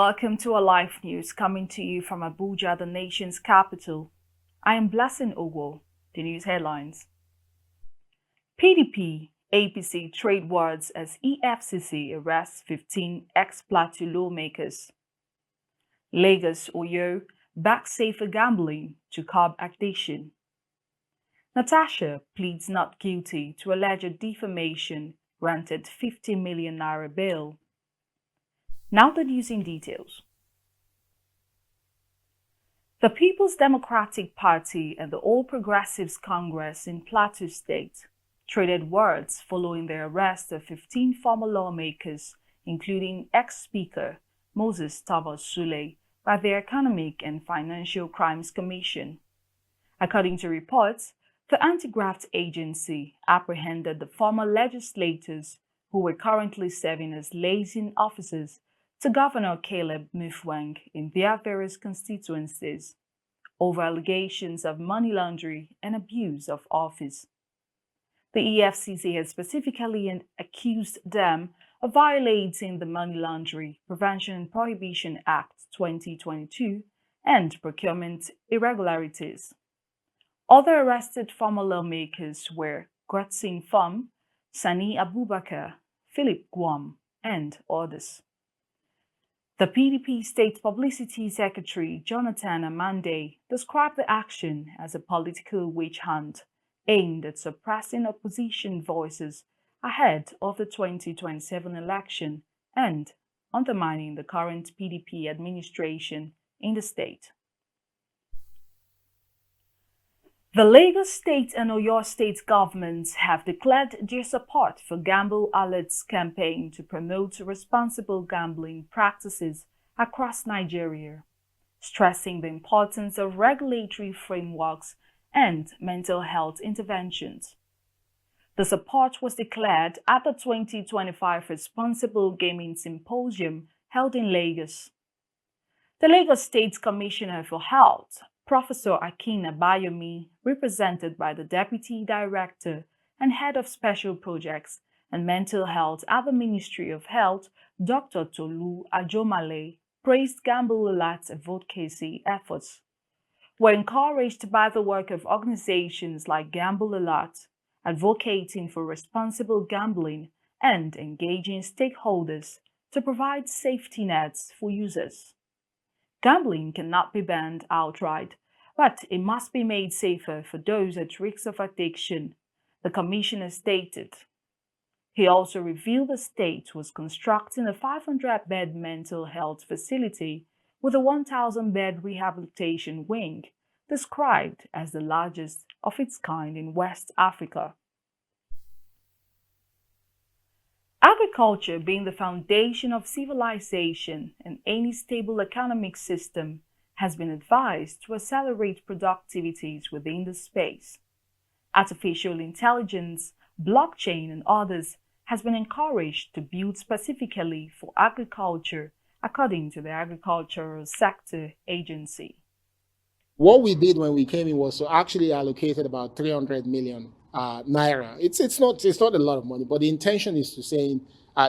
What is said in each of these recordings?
Welcome to our live news coming to you from Abuja, the nation's capital. I am Blessing Owo. The news headlines. PDP, APC trade words as EFCC arrests 15 ex-Plateau lawmakers. Lagos, Oyo, back safer gambling to curb addiction. Natasha pleads not guilty to alleged defamation, granted 50 million naira bail. Now the news in details. The People's Democratic Party and the All Progressives Congress in Plateau State traded words following the arrest of 15 former lawmakers, including ex-Speaker Moses Tabas Sule, by the Economic and Financial Crimes Commission. According to reports, the anti-graft agency apprehended the former legislators who were currently serving as liaison officers to Governor Caleb Mutfwang in their various constituencies over allegations of money laundering and abuse of office. The EFCC has specifically accused them of violating the Money Laundering Prevention and Prohibition Act 2022 and procurement irregularities. Other arrested former lawmakers were Gretchen Pham, Sani Abubakar, Philip Guam, and others. The PDP State Publicity Secretary Jonathan Amande described the action as a political witch hunt aimed at suppressing opposition voices ahead of the 2027 election and undermining the current PDP administration in the state. The Lagos State and Oyo State governments have declared their support for Gamble Alert's campaign to promote responsible gambling practices across Nigeria, stressing the importance of regulatory frameworks and mental health interventions. The support was declared at the 2025 Responsible Gaming Symposium held in Lagos. The Lagos State Commissioner for Health, Professor Akin Abayomi, represented by the Deputy Director and Head of Special Projects and Mental Health at the Ministry of Health, Dr. Tolu Ajomale, praised Gamble Alert's advocacy efforts. Were encouraged by the work of organizations like Gamble Alert, advocating for responsible gambling and engaging stakeholders to provide safety nets for users. Gambling cannot be banned outright, but it must be made safer for those at risk of addiction, the commissioner stated. He also revealed the state was constructing a 500-bed mental health facility with a 1,000-bed rehabilitation wing, described as the largest of its kind in West Africa. Agriculture being the foundation of civilization and any stable economic system has been advised to accelerate productivities within the space. Artificial intelligence, blockchain, and others has been encouraged to build specifically for agriculture, according to the Agricultural Sector Agency. What we did when we came in was to actually allocated about 300 million naira. It's not a lot of money, but the intention is to say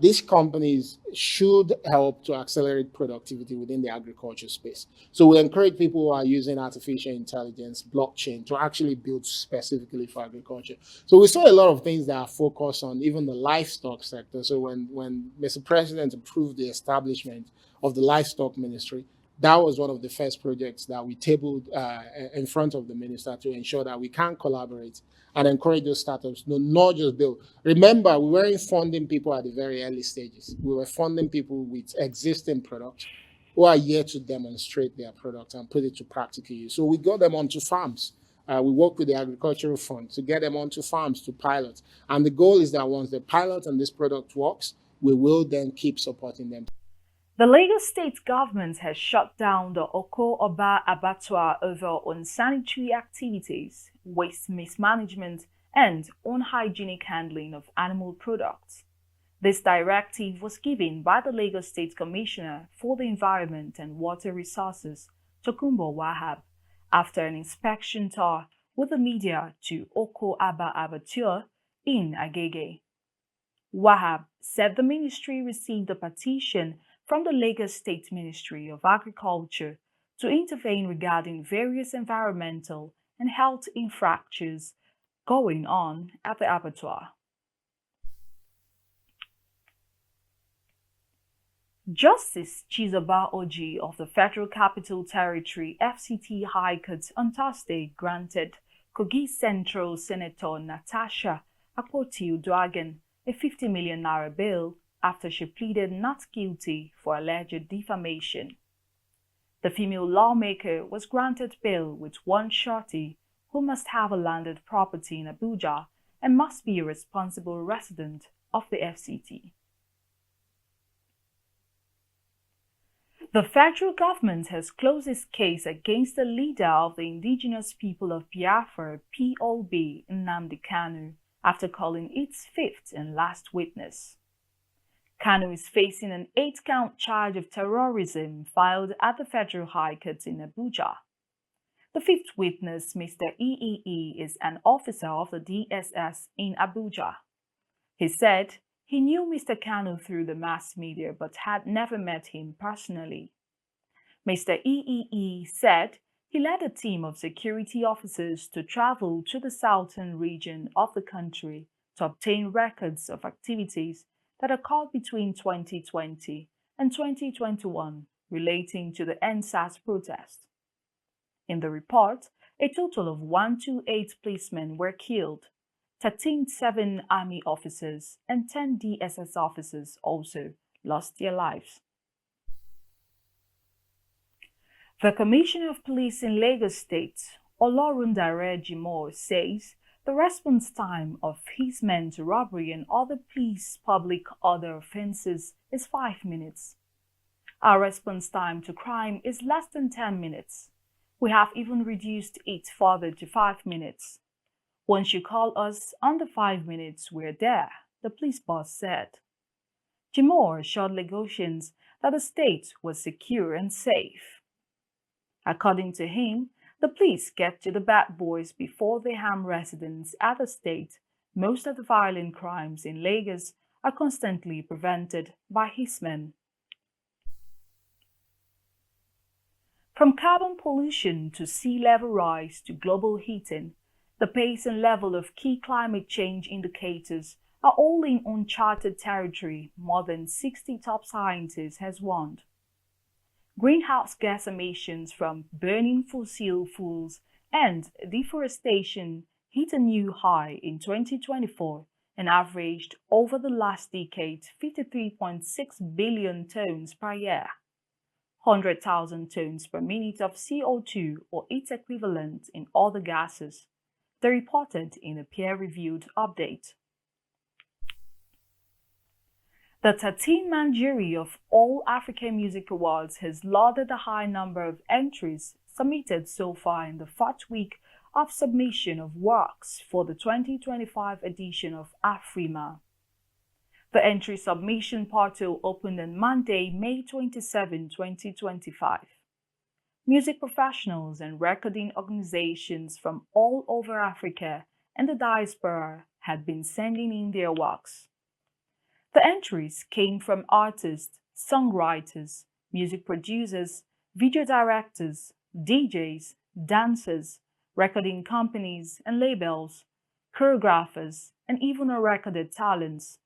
these companies should help to accelerate productivity within the agriculture space. So we encourage people who are using artificial intelligence, blockchain, to actually build specifically for agriculture. So we saw a lot of things that are focused on even the livestock sector. So when Mr. President approved the establishment of the livestock ministry, that was one of the first projects that we tabled in front of the minister to ensure that we can collaborate and encourage those startups to not just build. Remember, we weren't funding people at the very early stages. We were funding people with existing products who are yet to demonstrate their product and put it to practical use. So we got them onto farms. We work with the Agricultural Fund to get them onto farms to pilot. And the goal is that once the pilot and this product works, we will then keep supporting them. The Lagos State government has shut down the Oko Oba abattoir over unsanitary activities, waste mismanagement, and unhygienic handling of animal products. This directive was given by the Lagos State Commissioner for the Environment and Water Resources, Tokunbo Wahab, after an inspection tour with the media to Oko Aba Abattoir in Agege. Wahab said the ministry received a petition from the Lagos State Ministry of Agriculture to intervene regarding various environmental and health infractions going on at the abattoir. Justice Chizoba Oji of the Federal Capital Territory FCT High Court on Thursday granted Kogi Central Senator Natasha Akpoti-Uduaghan a 50 million naira bail after she pleaded not guilty for alleged defamation. The female lawmaker was granted bail with one surety who must have a landed property in Abuja and must be a responsible resident of the FCT. The federal government has closed its case against the leader of the indigenous people of Biafra, POB, Nnamdi Kanu, after calling its fifth and last witness. Kanu is facing an 8-count charge of terrorism filed at the Federal High Court in Abuja. The fifth witness, Mr. EEE, is an officer of the DSS in Abuja. He said he knew Mr. Kanu through the mass media but had never met him personally. Mr. EEE said he led a team of security officers to travel to the southern region of the country to obtain records of activities that occurred between 2020 and 2021 relating to the NSAS protest. In the report, a total of 128 policemen were killed, 13 Army officers and 10 DSS officers also lost their lives. The Commissioner of Police in Lagos State, Olorundare Jimoh, says the response time of his men to robbery and other police public order offences is 5 minutes. Our response time to crime is less than 10 minutes. We have even reduced it further to 5 minutes. Once you call us under 5 minutes, we're there, the police boss said. Jimoh assured Lagosians that the state was secure and safe. According to him, the police get to the bad boys before they harm residents at the state. Most of the violent crimes in Lagos are constantly prevented by his men. From carbon pollution to sea level rise to global heating, the pace and level of key climate change indicators are all in uncharted territory, more than 60 top scientists has warned. Greenhouse gas emissions from burning fossil fuels and deforestation hit a new high in 2024 and averaged over the last decade 53.6 billion tons per year. 100,000 tons per minute of CO2 or its equivalent in other gases, they reported in a peer-reviewed update. The 13-man jury of All African Music Awards has lauded the high number of entries submitted so far in the fourth week of submission of works for the 2025 edition of AFRIMA. The entry submission portal opened on Monday, May 27, 2025. Music professionals and recording organizations from all over Africa and the diaspora had been sending in their works. The entries came from artists, songwriters, music producers, video directors, DJs, dancers, recording companies and labels, choreographers, and even recorded talents.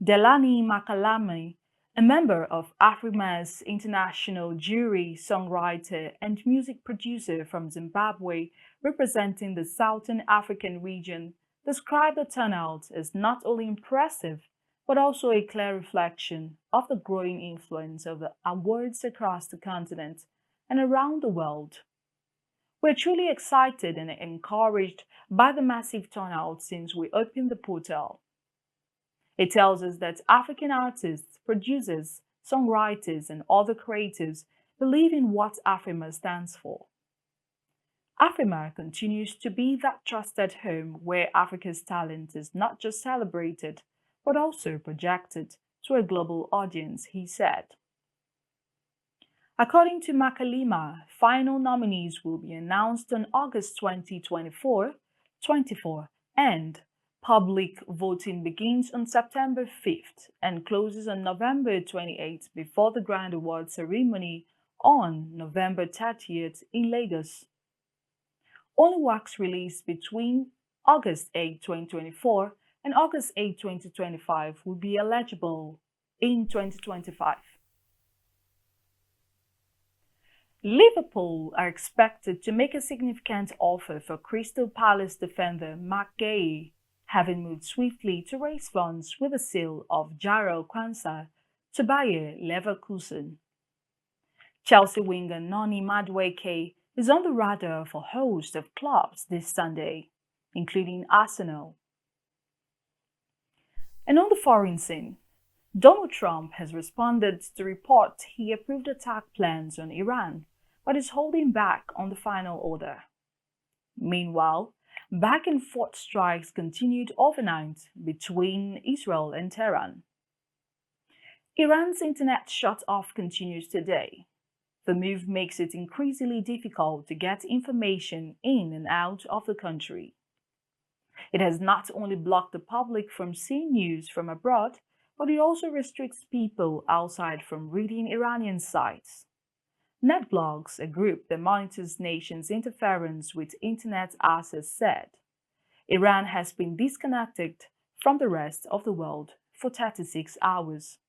Delani Makalame, a member of AFRIMA's international jury, songwriter, and music producer from Zimbabwe, representing the Southern African region, described the turnout as not only impressive, but also a clear reflection of the growing influence of the awards across the continent and around the world. We're truly excited and encouraged by the massive turnout since we opened the portal. It tells us that African artists, producers, songwriters, and other creators believe in what AFRIMA stands for. AFRIMA continues to be that trusted home where Africa's talent is not just celebrated, but also projected to a global audience, he said. According to Makalima, final nominees will be announced on August 2024, and Public voting begins on September 5th and closes on November 28th before the Grand Award ceremony on November 30th in Lagos. Only works released between August 8, 2024 and August 8, 2025 will be eligible in 2025. Liverpool are expected to make a significant offer for Crystal Palace defender Marc Guéhi, having moved swiftly to raise funds with the sale of Jarell Quansah to Bayer Leverkusen. Chelsea winger Noni Madueke is on the radar of a host of clubs this Sunday, including Arsenal. And on the foreign scene, Donald Trump has responded to reports he approved attack plans on Iran, but is holding back on the final order. Meanwhile, back-and-forth strikes continued overnight between Israel and Tehran. Iran's internet shut-off continues today. The move makes it increasingly difficult to get information in and out of the country. It has not only blocked the public from seeing news from abroad, but it also restricts people outside from reading Iranian sites. NetBlocks, a group that monitors nations' interference with internet access, said Iran has been disconnected from the rest of the world for 36 hours.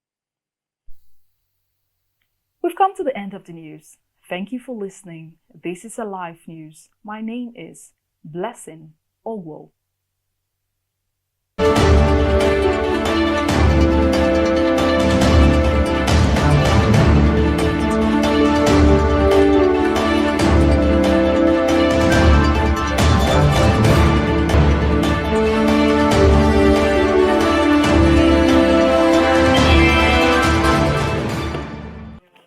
We've come to the end of the news. Thank you for listening. This is Alive News. My name is Blessing Owo.